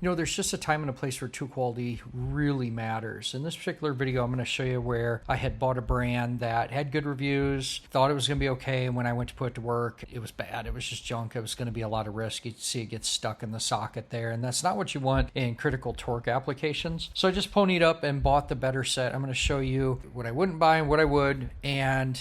You know, there's just a time and a place where tool quality really matters. In this particular video, I'm going to show you where I had bought a brand that had good reviews, thought it was going to be okay, and when I went to put it to work, it was bad. It was just junk. It was going to be a lot of risk. You'd see it get stuck in the socket there, and that's not what you want in critical torque applications. So I just ponied up and bought the better set. I'm going to show you what I wouldn't buy and what I would, and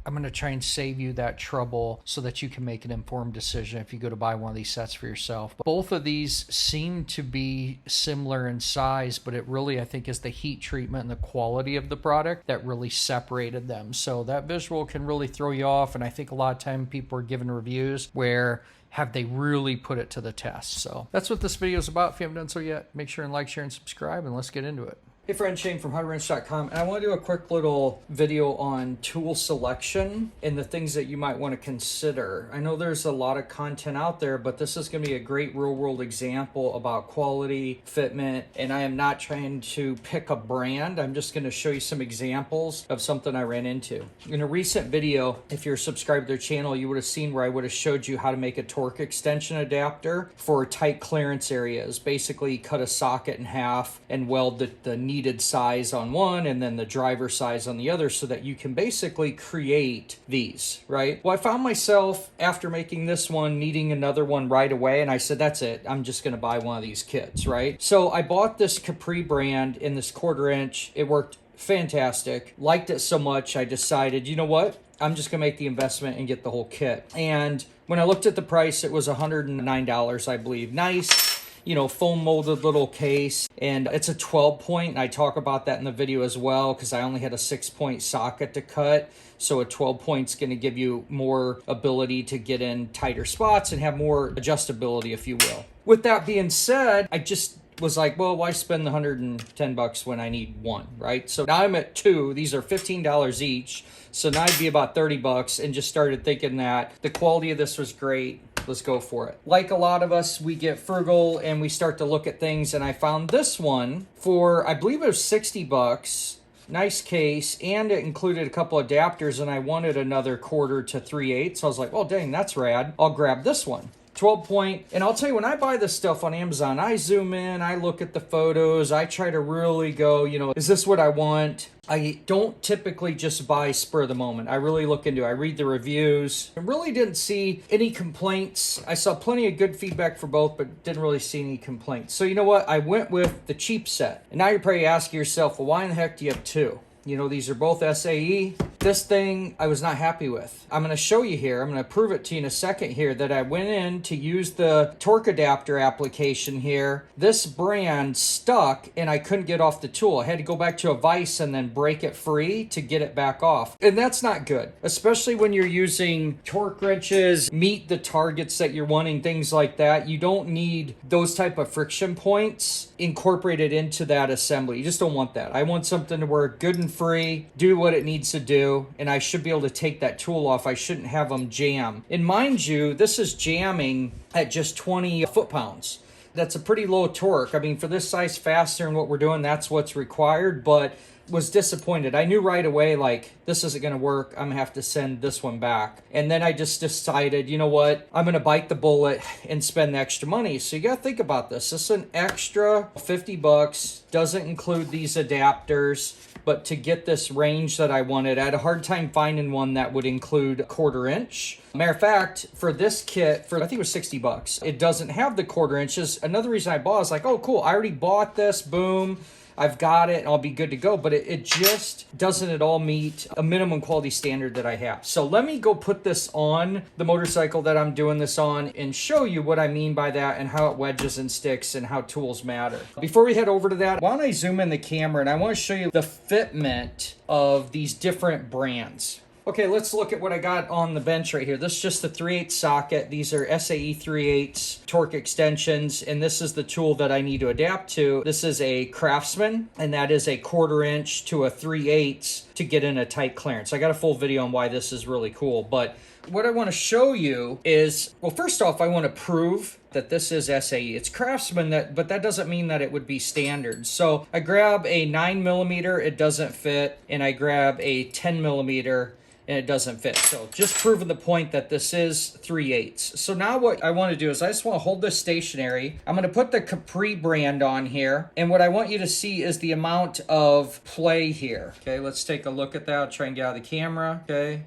I'm going to try and save you that trouble so that you can make an informed decision if you go to buy one of these sets for yourself. Both of these seem to be similar in size, but it really, I think, is the heat treatment and the quality of the product that really separated them. So that visual can really throw you off, and I think a lot of time people are giving reviews where have they really put it to the test. So that's what this video is about. If you haven't done so yet, make sure and like, share, and subscribe, and let's get into it. Hey friend, Shane from HowToWrench.com, and I want to do a quick little video on tool selection and the things that you might want to consider. I know there's a lot of content out there, but this is going to be a great real-world example about quality, fitment, and I am not trying to pick a brand. I'm just going to show you some examples of something I ran into. In a recent video, if you're subscribed to their channel, you would have seen where I would have showed you how to make a torque extension adapter for tight clearance areas. Basically, cut a socket in half and weld the needed size on one and then the driver size on the other so that you can basically create these, right? Well, I found myself after making this one needing another one right away, and I said, that's it. I'm just going to buy one of these kits, right? So I bought this Capri brand in this 1/4 inch. It worked fantastic. Liked it so much, I decided, you know what? I'm just going to make the investment and get the whole kit. And when I looked at the price, it was $109, I believe. Nice, you know, foam molded little case, and it's a 12-point, and I talk about that in the video as well because I only had a 6-point socket to cut. So a 12-point's going to give you more ability to get in tighter spots and have more adjustability, if you will. With that being said, I just was like, well, why spend the $110 when I need one, right? So now I'm at two. These are $15 each. So now I'd be about $30, and just started thinking that the quality of this was great. Let's go for it. Like a lot of us, we get frugal and we start to look at things, and I found this one for, I believe it was $60. Nice case, and it included a couple adapters, and I wanted another 1/4 to 3/8. So I was like, oh dang, that's rad. I'll grab this one. 12-point, and I'll tell you, when I buy this stuff on Amazon, I zoom in, I look at the photos, I try to really go, you know, is this what I want? I don't typically just buy spur of the moment. I really look into it. I read the reviews. I really didn't see any complaints. I saw plenty of good feedback for both, but didn't really see any complaints. So you know what? I went with the cheap set. And now you're probably asking yourself, well, why in the heck do you have two? You know, these are both SAE. This thing I was not happy with. I'm going to show you here. I'm going to prove it to you in a second here that I went in to use the torque adapter application here. This brand stuck and I couldn't get off the tool. I had to go back to a vise and then break it free to get it back off. And that's not good, especially when you're using torque wrenches, meet the targets that you're wanting, things like that. You don't need those type of friction points incorporated into that assembly. You just don't want that. I want something to work good and free, do what it needs to do, and I should be able to take that tool off. I shouldn't have them jam. And mind you, this is jamming at just 20 foot-pounds. That's a pretty low torque. I mean, for this size fastener and what we're doing, that's what's required, but was disappointed. I knew right away, like, this isn't going to work. I'm going to have to send this one back. And then I just decided, you know what? I'm going to bite the bullet and spend the extra money. So you got to think about this. This is an extra $50. Doesn't include these adapters. But to get this range that I wanted, I had a hard time finding one that would include 1/4 inch. Matter of fact, for this kit, for I think it was $60, it doesn't have the 1/4 inches. Another reason I bought is like, oh cool, I already bought this, boom. I've got it and I'll be good to go, but it just doesn't at all meet a minimum quality standard that I have. So let me go put this on the motorcycle that I'm doing this on and show you what I mean by that and how it wedges and sticks and how tools matter. Before we head over to that, why don't I zoom in the camera and I want to show you the fitment of these different brands. Okay, let's look at what I got on the bench right here. This is just the 3/8 socket. These are SAE 3/8 torque extensions, and this is the tool that I need to adapt to. This is a Craftsman, and that is a 1/4 inch to a 3/8 to get in a tight clearance. I got a full video on why this is really cool, but what I want to show you is, well, first off, I want to prove that this is SAE. It's Craftsman, but that doesn't mean that it would be standard. So I grab a 9mm, it doesn't fit, and I grab a 10mm, and it doesn't fit. So just proving the point that this is 3/8. So now what I want to do is I just want to hold this stationary. I'm going to put the Capri brand on here, and what I want you to see is the amount of play here. Okay, let's take a look at that. I'll try and get out of the camera. Okay,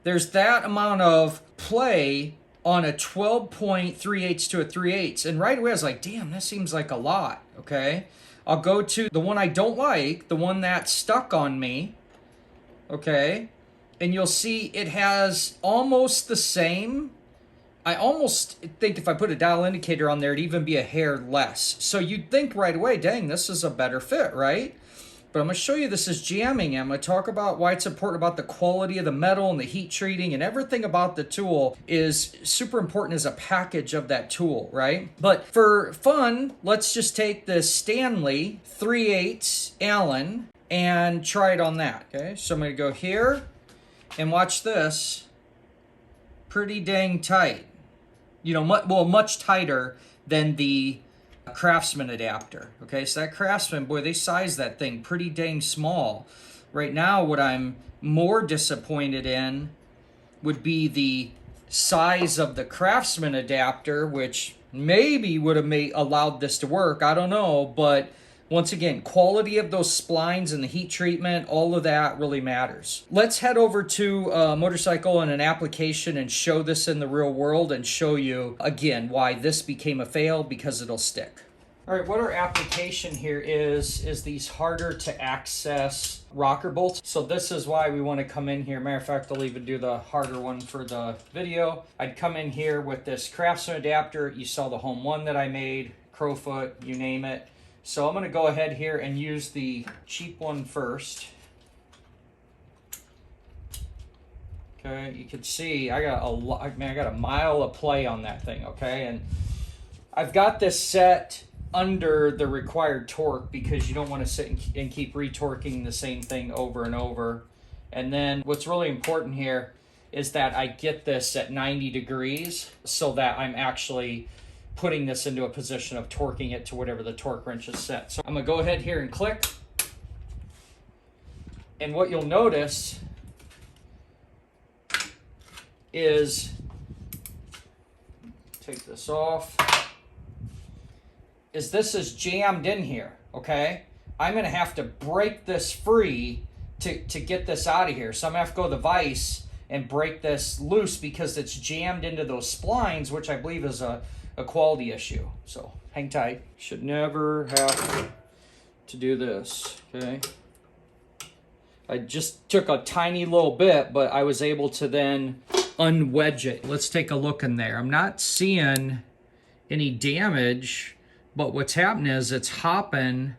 there's that amount of play on a 12.38 to a 3/8, and right away I was like, damn, this seems like a lot. Okay, I'll go to the one I don't like, the one that stuck on me. Okay, and you'll see it has almost the same. I almost think if I put a dial indicator on there, it'd even be a hair less. So you'd think right away, dang, this is a better fit, right? But I'm going to show you this is jamming. I'm going to talk about why it's important about the quality of the metal and the heat treating, and everything about the tool is super important as a package of that tool, right? But for fun, let's just take this Stanley 3/8 Allen and try it on that. Okay, so I'm going to go here and watch this. Pretty dang tight. You know, much tighter than the Craftsman adapter. Okay, so that Craftsman, boy, they size that thing pretty dang small. Right now, what I'm more disappointed in would be the size of the Craftsman adapter, which maybe would have allowed this to work. I don't know, but once again, quality of those splines and the heat treatment, all of that really matters. Let's head over to a motorcycle and an application and show this in the real world and show you, again, why this became a fail, because it'll stick. All right, what our application here is these harder to access rocker bolts. So this is why we want to come in here. Matter of fact, I'll even do the harder one for the video. I'd come in here with this Craftsman adapter. You saw the home one that I made, Crowfoot, you name it. So I'm going to go ahead here and use the cheap one first. Okay, you can see I got I got a mile of play on that thing, okay? And I've got this set under the required torque because you don't want to sit and keep retorquing the same thing over and over. And then what's really important here is that I get this at 90 degrees so that I'm actually putting this into a position of torquing it to whatever the torque wrench is set. So I'm going to go ahead here and click. And what you'll notice is, take this off, is this is jammed in here, okay? I'm going to have to break this free to get this out of here. So I'm going to have to go to the vise and break this loose because it's jammed into those splines, which I believe is a quality issue. So hang tight. Should never have to do this, okay? I just took a tiny little bit, but I was able to then unwedge it. Let's take a look in there. I'm not seeing any damage, but what's happening is it's hopping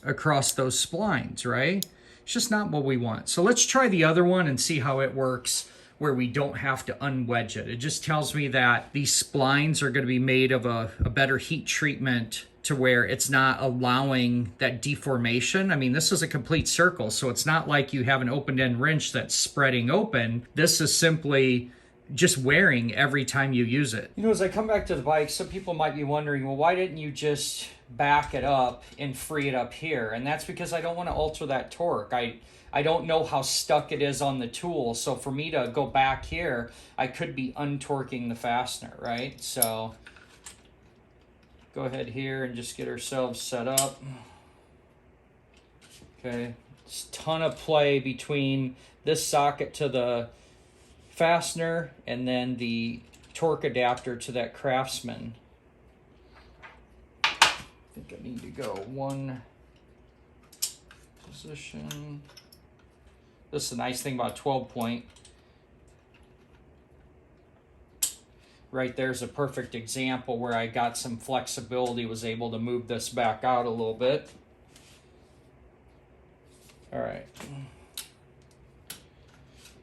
across those splines, right? It's just not what we want. So let's try the other one and see how it works where we don't have to unwedge it. It just tells me that these splines are going to be made of a better heat treatment to where it's not allowing that deformation. I mean, this is a complete circle, so it's not like you have an open-end wrench that's spreading open. This is simply just wearing every time you use it. You know, as I come back to the bike, some people might be wondering, well, why didn't you just back it up and free it up here? And that's because I don't want to alter that torque. I don't know how stuck it is on the tool, so for me to go back here, I could be untorquing the fastener, right? So go ahead here and just get ourselves set up. Okay, it's a ton of play between this socket to the fastener and then the torque adapter to that Craftsman. I think I need to go one position. This is the nice thing about 12 point. Right there's a perfect example where I got some flexibility, was able to move this back out a little bit. All right.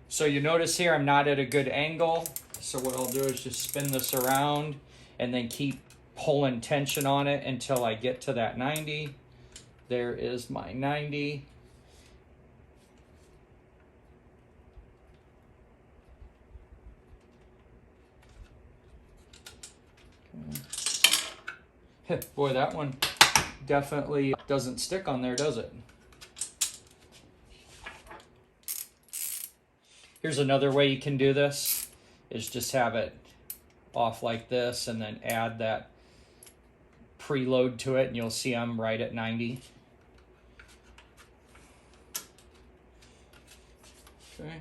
So you notice here I'm not at a good angle. So what I'll do is just spin this around and then keep pulling tension on it until I get to that 90. There is my 90. Boy, that one definitely doesn't stick on there, does it? Here's another way you can do this, is just have it off like this and then add that preload to it, and you'll see I'm right at 90. Okay.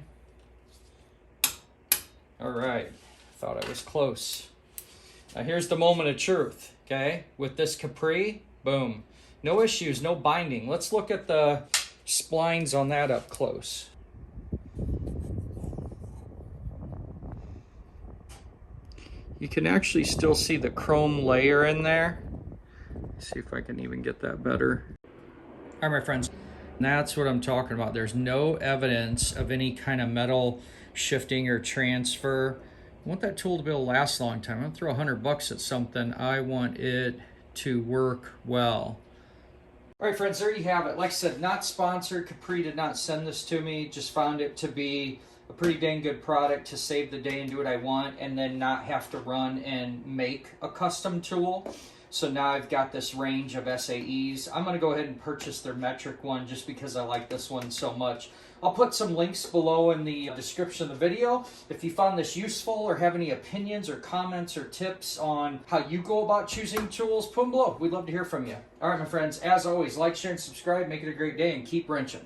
All right, thought I was close. Now here's the moment of truth, okay? With this Capri, boom. No issues, no binding. Let's look at the splines on that up close. You can actually still see the chrome layer in there. Let's see if I can even get that better. All right, my friends, that's what I'm talking about. There's no evidence of any kind of metal shifting or transfer. I want that tool to be able to last a long time. I'm gonna throw $100 at something. I want it to work well. All right, friends, there you have it. Like I said, not sponsored. Capri did not send this to me. Just found it to be a pretty dang good product to save the day and do what I want, and then not have to run and make a custom tool. So now I've got this range of SAEs. I'm gonna go ahead and purchase their metric one just because I like this one so much. I'll put some links below in the description of the video. If you found this useful or have any opinions or comments or tips on how you go about choosing tools, put them below. We'd love to hear from you. All right, my friends, as always, like, share, and subscribe. Make it a great day and keep wrenching.